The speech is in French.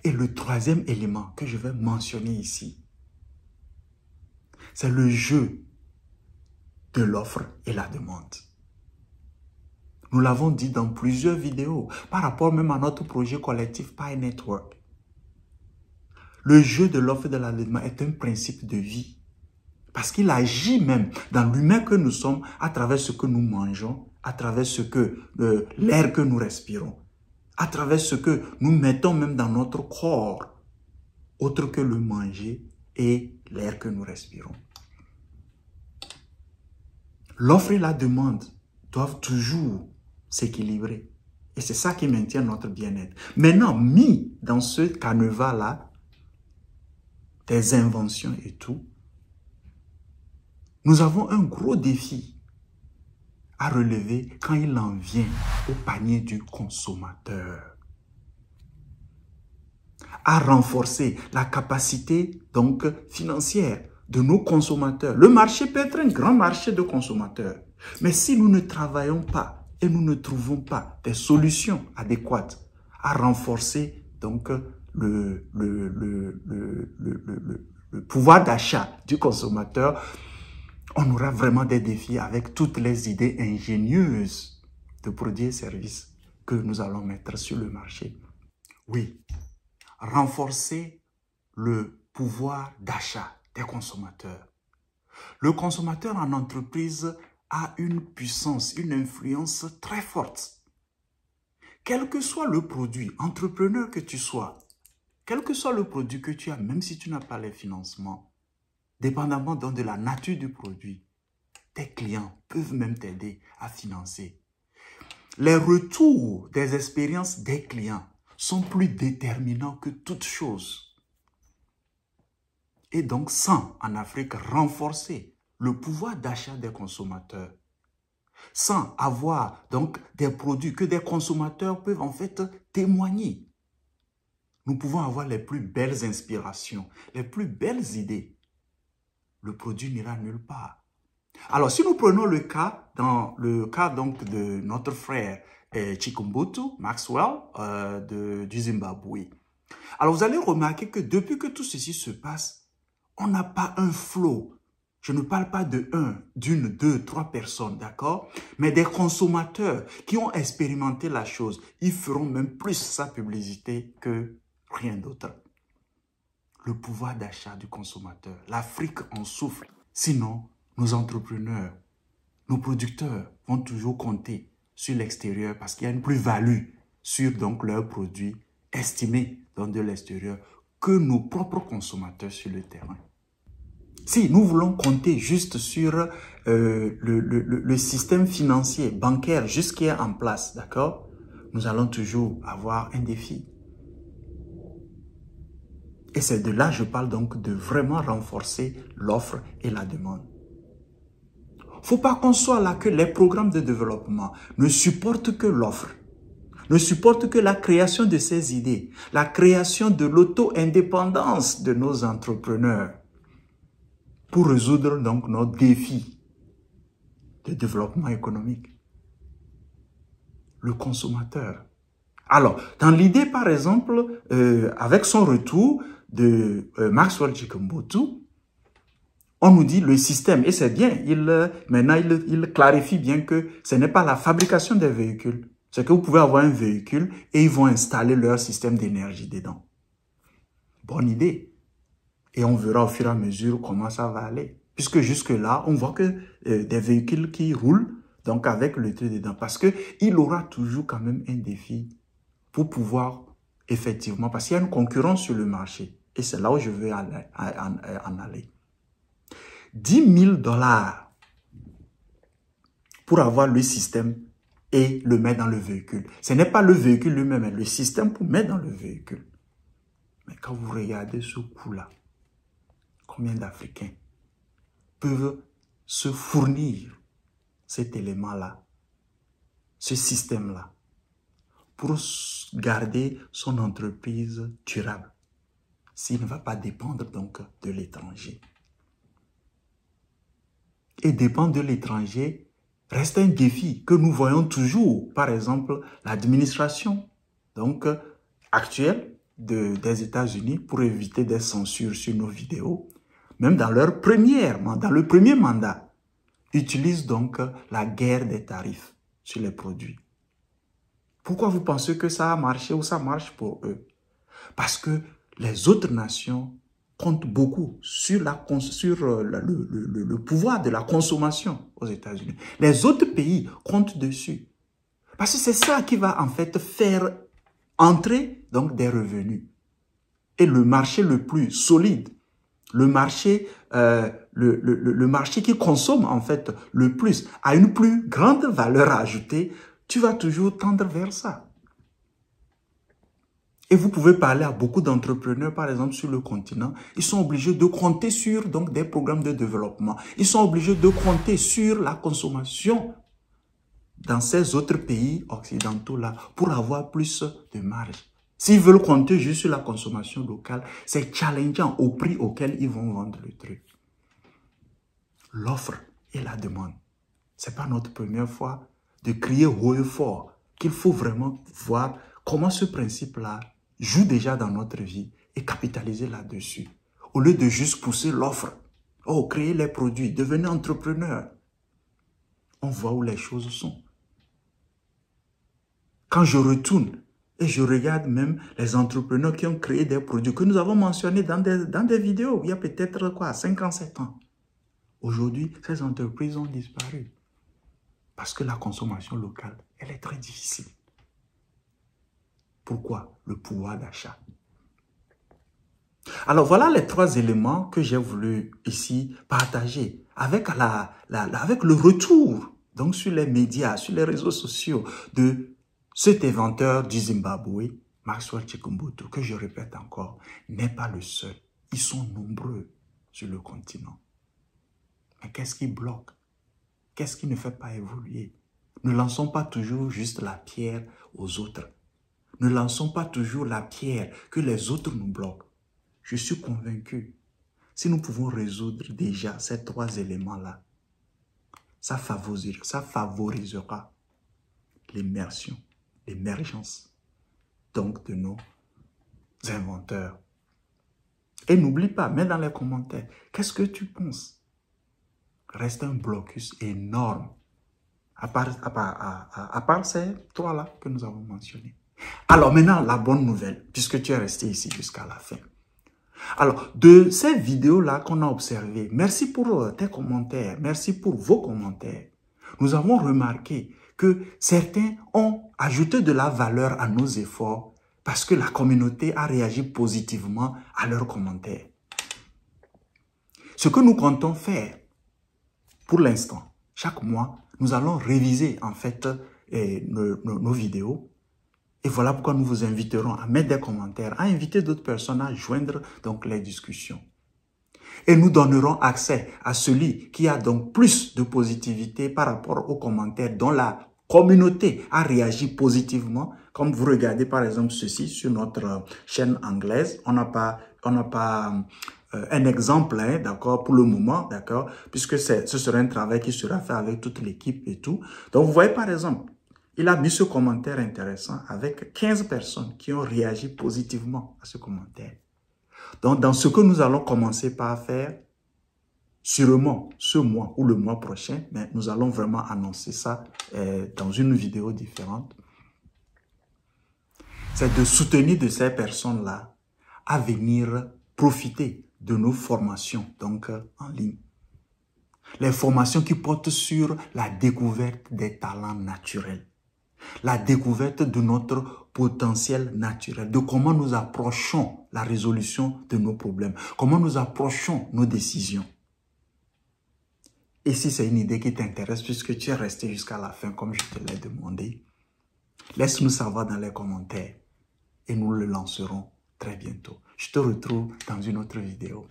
Et le troisième élément que je vais mentionner ici, c'est le jeu de l'offre et la demande. Nous l'avons dit dans plusieurs vidéos, par rapport même à notre projet collectif Pi Network. Le jeu de l'offre et de la demande est un principe de vie. Parce qu'il agit même dans l'humain que nous sommes, à travers ce que nous mangeons, à travers l'air que nous respirons, à travers ce que nous mettons même dans notre corps, autre que le manger et l'air que nous respirons. L'offre et la demande doivent toujours s'équilibrer. Et c'est ça qui maintient notre bien-être. Maintenant, mis dans ce canevas-là, des inventions et tout, nous avons un gros défi à relever quand il en vient au panier du consommateur. À renforcer la capacité donc financière de nos consommateurs. Le marché peut être un grand marché de consommateurs. Mais si nous ne travaillons pas et nous ne trouvons pas des solutions adéquates à renforcer donc le pouvoir d'achat du consommateur, on aura vraiment des défis avec toutes les idées ingénieuses de produits et services que nous allons mettre sur le marché. Oui, renforcer le pouvoir d'achat des consommateurs. Le consommateur en entreprise a une puissance, une influence très forte. Quel que soit le produit, entrepreneur que tu sois, quel que soit le produit que tu as, même si tu n'as pas les financements, dépendamment donc de la nature du produit, tes clients peuvent même t'aider à financer. Les retours des expériences des clients sont plus déterminants que toute chose. Et donc, sans, en Afrique, renforcer le pouvoir d'achat des consommateurs, sans avoir donc des produits que des consommateurs peuvent en fait témoigner, nous pouvons avoir les plus belles inspirations, les plus belles idées. Le produit n'ira nulle part. Alors, si nous prenons le cas, dans le cas donc de notre frère Chikumbuttu Maxwell du Zimbabwe. Alors, vous allez remarquer que depuis que tout ceci se passe, on n'a pas un flot. Je ne parle pas de d'une, deux, trois personnes, d'accord? Mais des consommateurs qui ont expérimenté la chose. Ils feront même plus sa publicité que rien d'autre. Le pouvoir d'achat du consommateur. L'Afrique en souffre. Sinon, nos entrepreneurs, nos producteurs vont toujours compter sur l'extérieur parce qu'il y a une plus-value sur donc leurs produits estimés donc de l'extérieur que nos propres consommateurs sur le terrain. Si nous voulons compter juste sur le système financier, bancaire, juste qui est en place, d'accord, nous allons toujours avoir un défi. Et c'est de là, je parle donc de vraiment renforcer l'offre et la demande. Faut pas qu'on soit là que les programmes de développement ne supportent que l'offre, ne supportent que la création de ces idées, la création de l'auto-indépendance de nos entrepreneurs pour résoudre donc nos défis de développement économique. Le consommateur. Alors, dans l'idée, par exemple, avec son retour de Maxwell Chikumbuttu, on nous dit le système, et c'est bien, maintenant il clarifie bien que ce n'est pas la fabrication des véhicules. C'est que vous pouvez avoir un véhicule et ils vont installer leur système d'énergie dedans. Bonne idée. Et on verra au fur et à mesure comment ça va aller. Puisque jusque-là, on voit que des véhicules qui roulent, donc avec le truc dedans. Parce qu'il aura toujours quand même un défi pour pouvoir, effectivement, parce qu'il y a une concurrence sur le marché. Et c'est là où je veux en aller. 10 000 $ pour avoir le système et le mettre dans le véhicule. Ce n'est pas le véhicule lui-même, mais le système pour mettre dans le véhicule. Mais quand vous regardez ce coût-là, combien d'Africains peuvent se fournir cet élément-là, ce système-là, pour garder son entreprise durable, s'il ne va pas dépendre donc de l'étranger. Et dépendre de l'étranger reste un défi que nous voyons toujours. Par exemple, l'administration donc actuelle des États-Unis pour éviter des censures sur nos vidéos, même dans le premier mandat, utilisent donc la guerre des tarifs sur les produits. Pourquoi vous pensez que ça a marché ou ça marche pour eux? Parce que les autres nations comptent beaucoup sur le pouvoir de la consommation aux États-Unis. Les autres pays comptent dessus. Parce que c'est ça qui va en fait faire entrer donc des revenus. Et le marché le plus solide, le marché qui consomme en fait le plus, a une plus grande valeur ajoutée, tu vas toujours tendre vers ça. Et vous pouvez parler à beaucoup d'entrepreneurs, par exemple, sur le continent. Ils sont obligés de compter sur donc, des programmes de développement. Ils sont obligés de compter sur la consommation dans ces autres pays occidentaux-là pour avoir plus de marge. S'ils veulent compter juste sur la consommation locale, c'est challengeant au prix auquel ils vont vendre le truc. L'offre et la demande. Ce n'est pas notre première fois de crier haut et fort qu'il faut vraiment voir comment ce principe-là joue déjà dans notre vie et capitaliser là-dessus. Au lieu de juste pousser l'offre, créer les produits, devenir entrepreneur. On voit où les choses sont. Quand je retourne et je regarde même les entrepreneurs qui ont créé des produits que nous avons mentionnés dans des vidéos, il y a peut-être 5 ans, 7 ans. Aujourd'hui, ces entreprises ont disparu. Parce que la consommation locale, elle est très difficile. Pourquoi? Le pouvoir d'achat. Alors voilà les 3 éléments que j'ai voulu ici partager avec le retour donc sur les médias, sur les réseaux sociaux de cet inventeur du Zimbabwe, Maxwell Chikumbuttu, que je répète encore, n'est pas le seul. Ils sont nombreux sur le continent. Mais qu'est-ce qui bloque? Qu'est-ce qui ne fait pas évoluer? Ne lançons pas toujours juste la pierre aux autres. Ne lançons pas toujours la pierre que les autres nous bloquent. Je suis convaincu, si nous pouvons résoudre déjà ces 3 éléments-là, ça favorisera l'immersion, l'émergence donc de nos inventeurs. Et n'oublie pas, mets dans les commentaires, qu'est-ce que tu penses? Reste un blocus énorme, à part ces 3-là que nous avons mentionnés. Alors maintenant, la bonne nouvelle, puisque tu es resté ici jusqu'à la fin. Alors, de ces vidéos-là qu'on a observées, merci pour tes commentaires, merci pour vos commentaires. Nous avons remarqué que certains ont ajouté de la valeur à nos efforts parce que la communauté a réagi positivement à leurs commentaires. Ce que nous comptons faire, pour l'instant, chaque mois, nous allons réviser en fait nos vidéos. Et voilà pourquoi nous vous inviterons à mettre des commentaires, à inviter d'autres personnes à joindre donc les discussions. Et nous donnerons accès à celui qui a donc plus de positivité par rapport aux commentaires dont la communauté a réagi positivement. Comme vous regardez par exemple ceci sur notre chaîne anglaise, on n'a pas un exemple, hein, d'accord, pour le moment, d'accord, puisque ce sera un travail qui sera fait avec toute l'équipe et tout. Donc vous voyez par exemple, il a mis ce commentaire intéressant avec 15 personnes qui ont réagi positivement à ce commentaire. Donc, dans ce que nous allons commencer par faire, sûrement ce mois ou le mois prochain, mais nous allons vraiment annoncer ça dans une vidéo différente, c'est de soutenir de ces personnes-là à venir profiter de nos formations, donc en ligne. Les formations qui portent sur la découverte des talents naturels. La découverte de notre potentiel naturel, de comment nous approchons la résolution de nos problèmes, comment nous approchons nos décisions. Et si c'est une idée qui t'intéresse, puisque tu es resté jusqu'à la fin, comme je te l'ai demandé, laisse-nous savoir dans les commentaires et nous le lancerons très bientôt. Je te retrouve dans une autre vidéo.